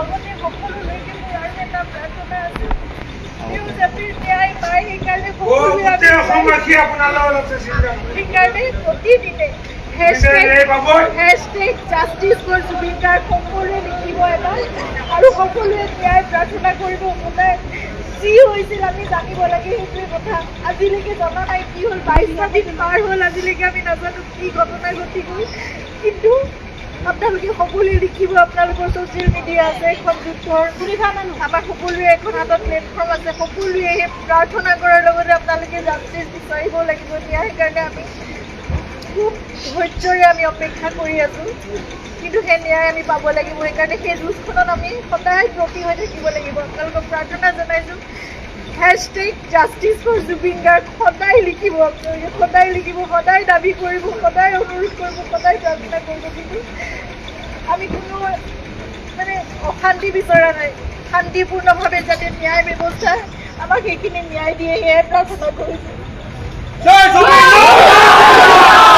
লগতে সকলোলৈকে মোৰ আৰু এটা প্ৰাৰ্থনা আছে তেওঁ জাতিৰ ন্যায় পায় সেইকাৰণে সেইকাৰণে প্ৰতিদিনে hashtag justice for Zubeen Garg সকলোৱে লিখিব এবাৰ আৰু সকলোৱে ন্যায় প্ৰাৰ্থনা কৰিব সদায় যি হৈছিল আমি জানিব লাগে সেইটোৱে কথা আজিলৈকে জনা নাই কি হ'ল 22টা দিন পাৰ হ'ল আজিলৈকে আমি নাজানো কি ঘটনা ঘটি গ'ল কিন্তু আপোনালোকে সকলোৱে লিখিব আপোনালোকৰ ছ'চিয়েল মিডিয়া আছে এখন যুদ্ধৰ আমাৰ সকলোৱে এখন হাতত প্লেটফৰ্ম আছে সকলোৱে সেই প্ৰাৰ্থনা কৰাৰ লগতে আপোনালোকে জাষ্টিছ বিচাৰিব লাগিব ন্যায় সেইকাৰণে আমি খুব ধৈৰ্যৰে আমি অপেক্ষা কৰি আছোঁ কিন্তু সেই ন্যায় আমি পাব লাগিব সেইকাৰণে সেই যুঁজখনত আমি সদায় ব্ৰতী হৈ থাকিব লাগিব আপোনালোকক প্ৰাৰ্থনা জনাইছোঁ hashtag justice for Zubeen Garg সদায় লিখিব আপোনালোকে সদায় লিখিব সদায় দাবী কৰিব সদায় অনুৰোধ কৰিব সদায় প্ৰাৰ্থনা কৰিব কিন্তু আমি কোনো মানে অশান্তি বিচৰা নাই শান্তিপূৰ্ণভাৱে যাতে ন্যায় ব্যৱস্থা আমাক সেইখিনি ন্যায় দিয়ে সেয়াই প্ৰাৰ্থনা কৰিছোঁ